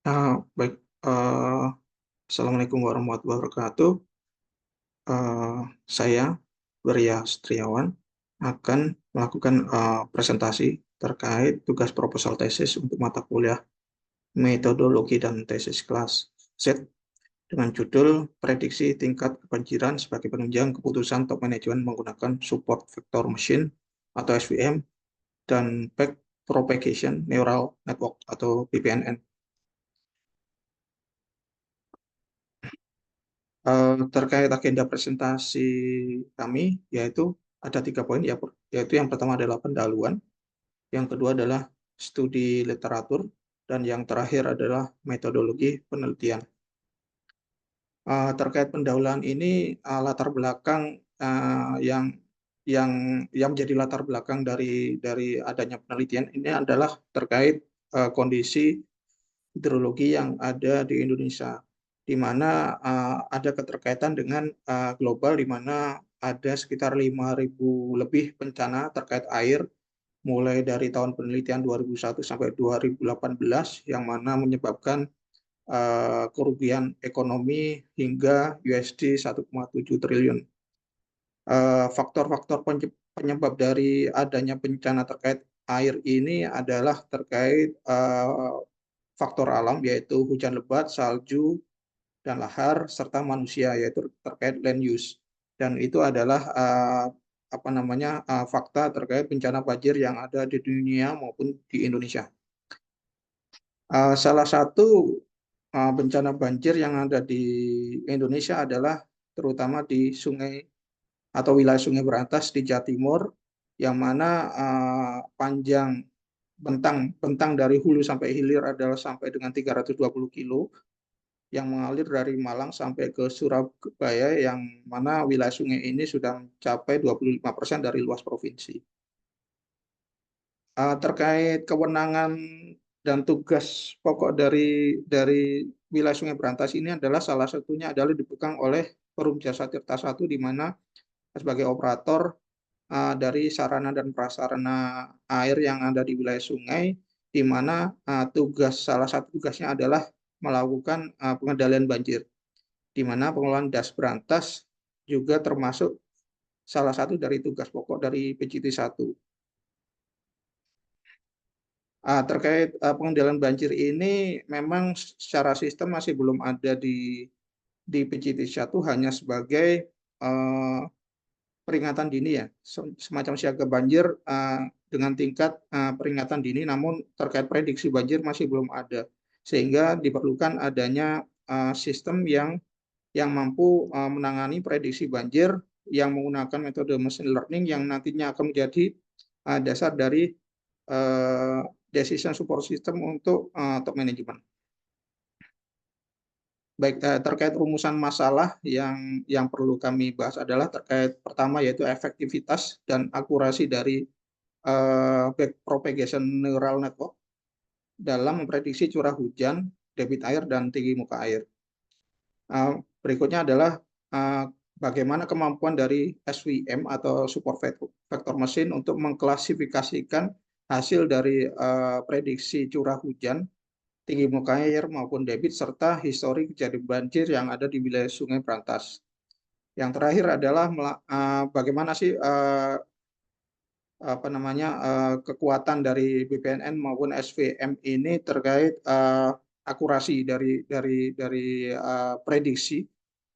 Baik, Assalamualaikum warahmatullahi wabarakatuh. Saya, Beria Setriawan, akan melakukan presentasi terkait tugas proposal tesis untuk mata kuliah metodologi dan tesis kelas Z dengan judul Prediksi Tingkat Kebanjiran sebagai Penunjang Keputusan Top Management menggunakan Support Vector Machine atau SVM dan Backpropagation Neural Network atau BPNN. Terkait agenda presentasi kami, yaitu ada 3 poin, yaitu yang pertama adalah pendahuluan, yang kedua adalah studi literatur, dan yang terakhir adalah metodologi penelitian. Terkait pendahuluan ini, latar belakang yang yang menjadi latar belakang dari adanya penelitian ini adalah terkait kondisi hidrologi yang ada di Indonesia, di mana ada keterkaitan dengan global, di mana ada sekitar 5.000 lebih bencana terkait air, mulai dari tahun penelitian 2001 sampai 2018, yang mana menyebabkan kerugian ekonomi hingga USD 1,7 triliun. Faktor-faktor penyebab dari adanya bencana terkait air ini adalah terkait faktor alam, yaitu hujan lebat, salju, dan lahar, serta manusia, yaitu terkait land use. Dan itu adalah fakta terkait bencana banjir yang ada di dunia maupun di Indonesia. Salah satu bencana banjir yang ada di Indonesia adalah terutama di sungai atau wilayah Sungai Berantas di Jawa Timur, yang mana panjang bentang dari hulu sampai hilir adalah sampai dengan 320 kilo, yang mengalir dari Malang sampai ke Surabaya, yang mana wilayah sungai ini sudah mencapai 25% dari luas provinsi. Terkait kewenangan dan tugas pokok dari wilayah Sungai Berantas ini adalah salah satunya adalah dipegang oleh Perum Jasa Tirta I, di mana sebagai operator dari sarana dan prasarana air yang ada di wilayah sungai, di mana salah satu tugasnya adalah melakukan pengendalian banjir, di mana pengelolaan das berantas juga termasuk salah satu dari tugas pokok dari PJT 1. Terkait pengendalian banjir ini memang secara sistem masih belum ada di PJT 1, hanya sebagai peringatan dini, ya, semacam siaga banjir dengan tingkat peringatan dini, namun terkait prediksi banjir masih belum ada, sehingga diperlukan adanya sistem yang mampu menangani prediksi banjir yang menggunakan metode machine learning, yang nantinya akan menjadi dasar dari decision support system untuk top management. Baik, terkait rumusan masalah yang perlu kami bahas adalah terkait pertama, yaitu efektivitas dan akurasi dari backpropagation neural network dalam memprediksi curah hujan, debit air, dan tinggi muka air. Berikutnya adalah bagaimana kemampuan dari SVM atau support vector machine untuk mengklasifikasikan hasil dari prediksi curah hujan, tinggi muka air maupun debit, serta histori kejadian banjir yang ada di wilayah Sungai Berantas. Yang terakhir adalah bagaimana sih kekuatan dari BPNN maupun SVM ini terkait akurasi dari prediksi,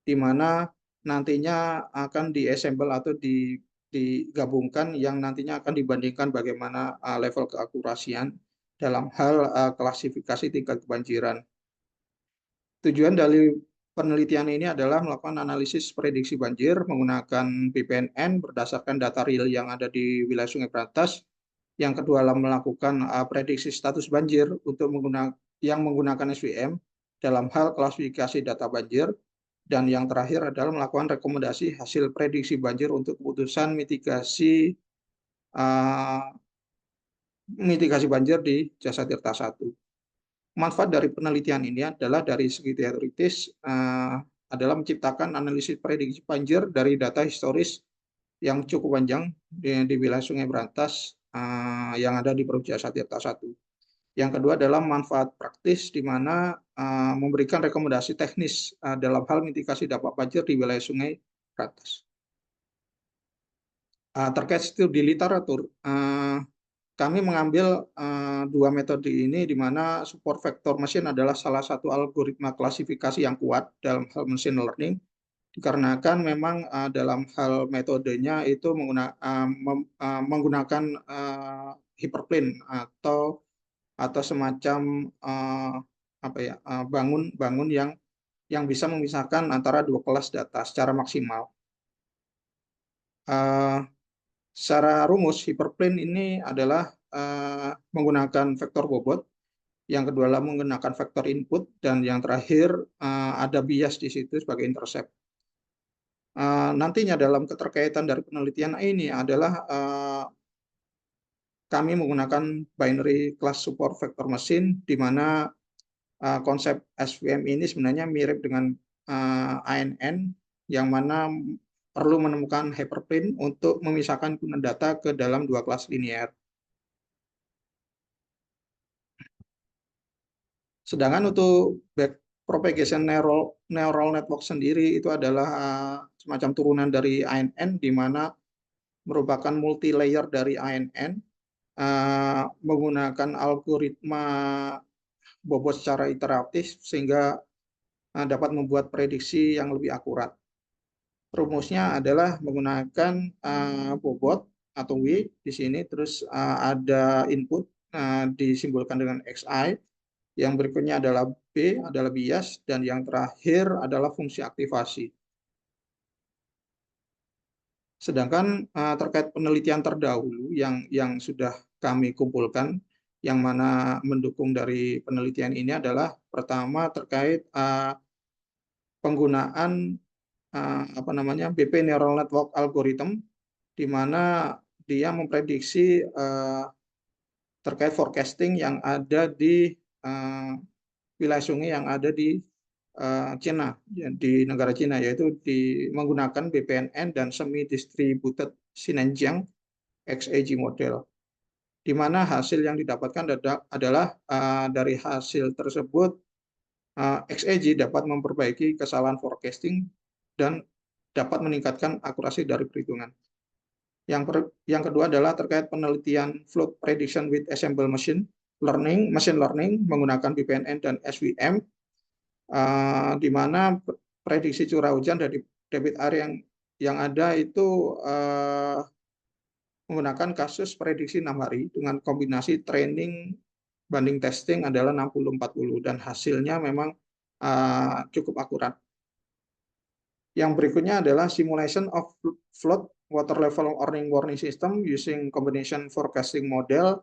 di mana nantinya akan diassemble atau digabungkan, yang nantinya akan dibandingkan bagaimana level keakurasian dalam hal klasifikasi tingkat kebanjiran. Tujuan dari penelitian ini adalah melakukan analisis prediksi banjir menggunakan BPNN berdasarkan data real yang ada di wilayah Sungai Berantas. Yang kedua adalah melakukan prediksi status banjir yang menggunakan SVM dalam hal klasifikasi data banjir. Dan yang terakhir adalah melakukan rekomendasi hasil prediksi banjir untuk keputusan mitigasi banjir di Jasa Tirta I. Manfaat dari penelitian ini adalah dari segi teoritis adalah menciptakan analisis prediksi banjir dari data historis yang cukup panjang di wilayah Sungai Berantas yang ada di Perum Jasa Tirta I. Yang kedua adalah manfaat praktis, di mana memberikan rekomendasi teknis dalam hal mitigasi dampak banjir di wilayah Sungai Berantas. Terkait studi literatur, kami mengambil dua metode ini, di mana support vector machine adalah salah satu algoritma klasifikasi yang kuat dalam hal machine learning, dikarenakan memang dalam hal metodenya itu menggunakan hyperplane atau semacam bangun yang bisa memisahkan antara dua kelas data secara maksimal. Secara rumus, hyperplane ini adalah menggunakan vektor bobot, yang kedua adalah menggunakan vektor input, dan yang terakhir ada bias di situ sebagai intercept. Nantinya dalam keterkaitan dari penelitian ini adalah kami menggunakan binary class support vector machine, di mana konsep SVM ini sebenarnya mirip dengan ANN, yang mana perlu menemukan hyperplane untuk memisahkan guna data ke dalam dua kelas linear. Sedangkan untuk back propagation neural network sendiri itu adalah semacam turunan dari ANN, di mana merupakan multi layer dari ANN, menggunakan algoritma bobot secara iteratif sehingga dapat membuat prediksi yang lebih akurat. Rumusnya adalah menggunakan bobot atau W di sini, terus ada input disimbolkan dengan XI, yang berikutnya adalah B adalah bias, dan yang terakhir adalah fungsi aktivasi. Sedangkan terkait penelitian terdahulu yang sudah kami kumpulkan, yang mana mendukung dari penelitian ini adalah pertama terkait penggunaan BP Neural Network Algorithm, di mana dia memprediksi terkait forecasting yang ada di wilayah sungai yang ada di Cina, di negara Cina, yaitu menggunakan BPNN dan Semi Distributed Xinjiang XAG model, di mana hasil yang didapatkan adalah dari hasil tersebut XAG dapat memperbaiki kesalahan forecasting dan dapat meningkatkan akurasi dari perhitungan. Yang kedua adalah terkait penelitian flood prediction with ensemble machine learning menggunakan BPNN dan SVM, di mana prediksi curah hujan dari debit air yang ada itu menggunakan kasus prediksi 6 hari dengan kombinasi training banding testing adalah 60-40, dan hasilnya memang cukup akurat. Yang berikutnya adalah simulation of flood water level warning system using combination forecasting model,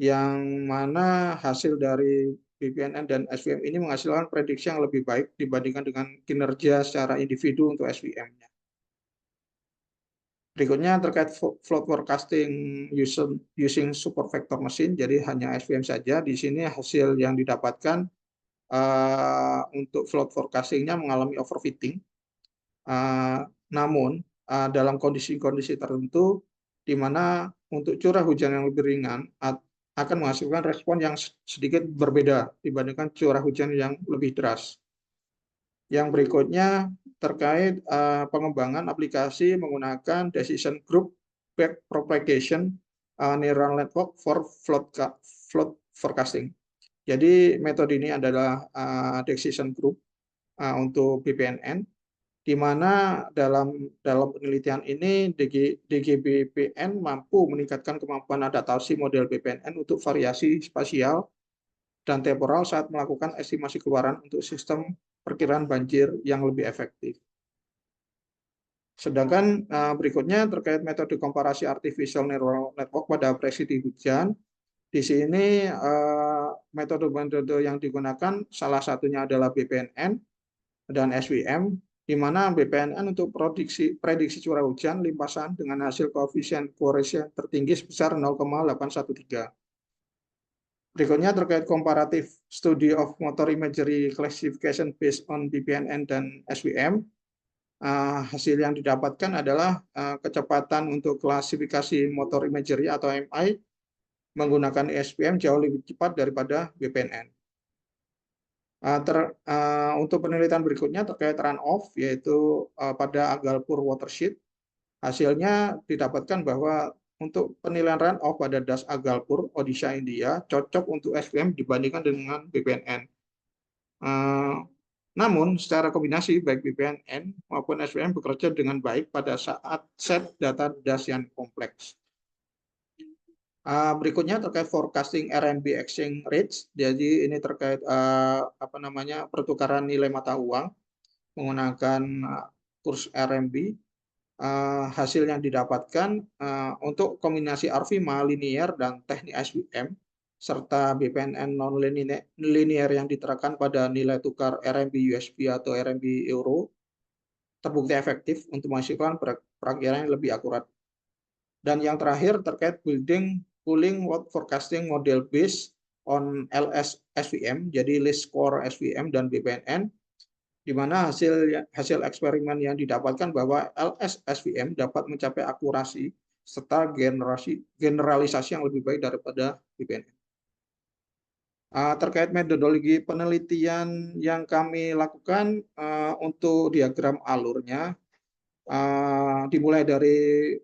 yang mana hasil dari BPNN dan SVM ini menghasilkan prediksi yang lebih baik dibandingkan dengan kinerja secara individu untuk SVM-nya. Berikutnya terkait flood forecasting using support vector machine, jadi hanya SVM saja. Di sini hasil yang didapatkan untuk flood forecasting-nya mengalami overfitting. Namun dalam kondisi-kondisi tertentu, di mana untuk curah hujan yang lebih ringan akan menghasilkan respon yang sedikit berbeda dibandingkan curah hujan yang lebih deras. Yang berikutnya terkait pengembangan aplikasi menggunakan decision group back propagation neural network for flood forecasting. Jadi metode ini adalah decision group untuk BPNN, di mana dalam penelitian ini DGBPN mampu meningkatkan kemampuan adaptasi model BPNN untuk variasi spasial dan temporal saat melakukan estimasi keluaran untuk sistem perkiraan banjir yang lebih efektif. Sedangkan berikutnya terkait metode komparasi artificial neural network pada prediksi hujan. Di sini metode-metode yang digunakan salah satunya adalah BPNN dan SVM, di mana BPNN untuk prediksi curah hujan limpasan dengan hasil koefisien Poisson tertinggi sebesar 0,813. Berikutnya terkait comparative study of motor imagery classification based on BPNN dan SVM. Hasil yang didapatkan adalah kecepatan untuk klasifikasi motor imagery atau MI menggunakan SVM jauh lebih cepat daripada BPNN. Untuk penelitian berikutnya terkait runoff, yaitu pada Agalpur watershed, hasilnya didapatkan bahwa untuk penilaian runoff pada Das Agalpur, Odisha, India, cocok untuk SVM dibandingkan dengan BPNN. Namun, secara kombinasi, baik BPNN maupun SVM bekerja dengan baik pada saat set data Das yang kompleks. Berikutnya terkait forecasting RMB exchange rates. Jadi ini terkait pertukaran nilai mata uang menggunakan kurs RMB. Hasil yang didapatkan untuk kombinasi ARVIMA linear dan teknik SVM serta BPNN non linear yang diterapkan pada nilai tukar RMB USD atau RMB Euro terbukti efektif untuk menghasilkan perakiraan yang lebih akurat. Dan yang terakhir terkait building pooling forecasting model based on LS SVM, jadi list score SVM dan BPNN, di mana hasil eksperimen yang didapatkan bahwa LS SVM dapat mencapai akurasi serta generalisasi yang lebih baik daripada BPNN. Terkait metodologi penelitian yang kami lakukan untuk diagram alurnya, dimulai dari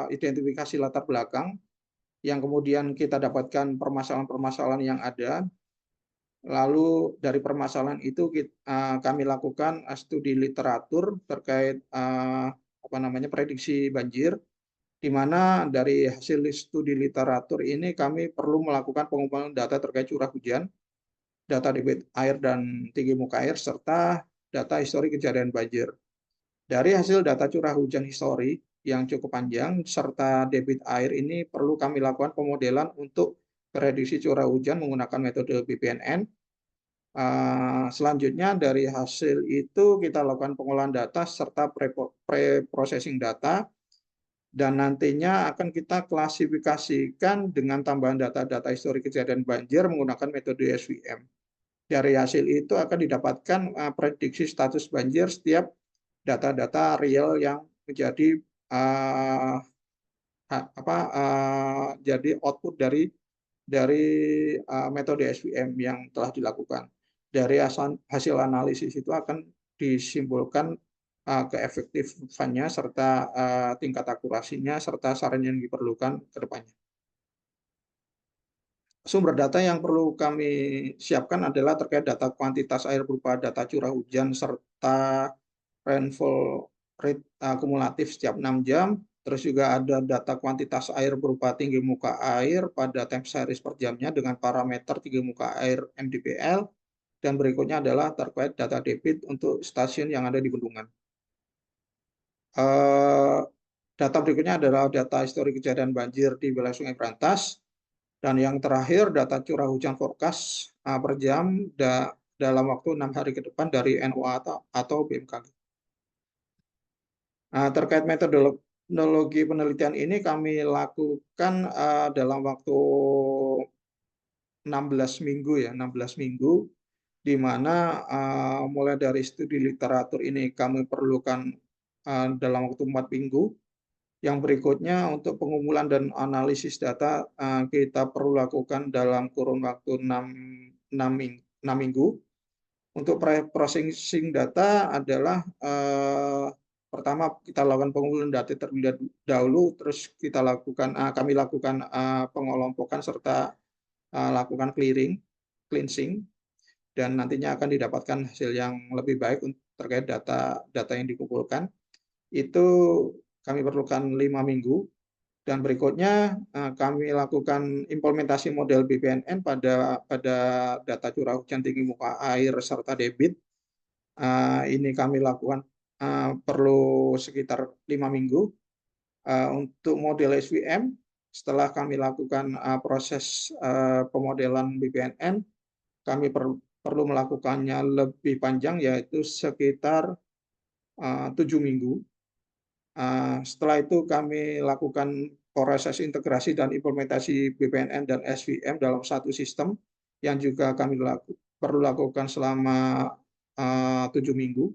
identifikasi latar belakang, yang kemudian kita dapatkan permasalahan-permasalahan yang ada. Lalu dari permasalahan itu kami lakukan studi literatur terkait prediksi banjir, di mana dari hasil studi literatur ini kami perlu melakukan pengumpulan data terkait curah hujan, data debit air dan tinggi muka air, serta data histori kejadian banjir. Dari hasil data curah hujan histori yang cukup panjang serta debit air ini perlu kami lakukan pemodelan untuk prediksi curah hujan menggunakan metode BPNN. Selanjutnya dari hasil itu kita lakukan pengolahan data serta pre-processing data, dan nantinya akan kita klasifikasikan dengan tambahan data-data histori kejadian banjir menggunakan metode SVM. Dari hasil itu akan didapatkan prediksi status banjir setiap data-data real yang menjadi jadi output dari metode SVM yang telah dilakukan. Dari hasil analisis itu akan disimpulkan keefektifannya serta tingkat akurasinya serta saran yang diperlukan ke depannya. Sumber data yang perlu kami siapkan adalah terkait data kuantitas air berupa data curah hujan serta rainfall rate kumulatif setiap 6 jam. Terus juga ada data kuantitas air berupa tinggi muka air pada temp series per jamnya dengan parameter tinggi muka air MDPL. Dan berikutnya adalah terkait data debit untuk stasiun yang ada di bendungan. Data berikutnya adalah data histori kejadian banjir di wilayah Sungai Berantas. Dan yang terakhir data curah hujan forecast per jam dalam waktu 6 hari ke depan dari NOAA atau BMKG. Terkait metodologi penelitian ini kami lakukan dalam waktu 16 minggu ya, 16 minggu, di mana mulai dari studi literatur ini kami perlukan dalam waktu 4 minggu. Yang berikutnya untuk pengumpulan dan analisis data kita perlu lakukan dalam kurun waktu 6 minggu. Untuk processing data adalah pertama kita lakukan pengumpulan data terlebih dahulu, terus kami lakukan pengelompokan serta lakukan cleansing, dan nantinya akan didapatkan hasil yang lebih baik terkait data yang dikumpulkan. Itu kami perlukan 5 minggu. Dan berikutnya kami lakukan implementasi model BPNN pada data curah hujan tinggi muka air serta debit. Ini kami lakukan perlu sekitar 5 minggu. Untuk model SVM, setelah kami lakukan proses pemodelan BPNN, kami perlu melakukannya lebih panjang, yaitu sekitar 7 minggu. Setelah itu kami lakukan proses integrasi dan implementasi BPNN dan SVM dalam satu sistem yang juga kami perlu lakukan selama 7 minggu.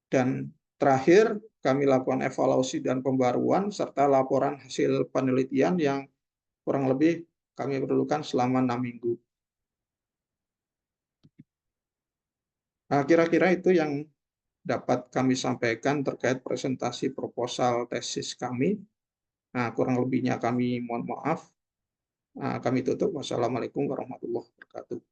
Dan terakhir kami lakukan evaluasi dan pembaruan serta laporan hasil penelitian yang kurang lebih kami perlukan selama 6 minggu. Nah, kira-kira itu yang dapat kami sampaikan terkait presentasi proposal tesis kami. Nah, kurang lebihnya kami mohon maaf. Kami tutup. Wassalamualaikum warahmatullahi wabarakatuh.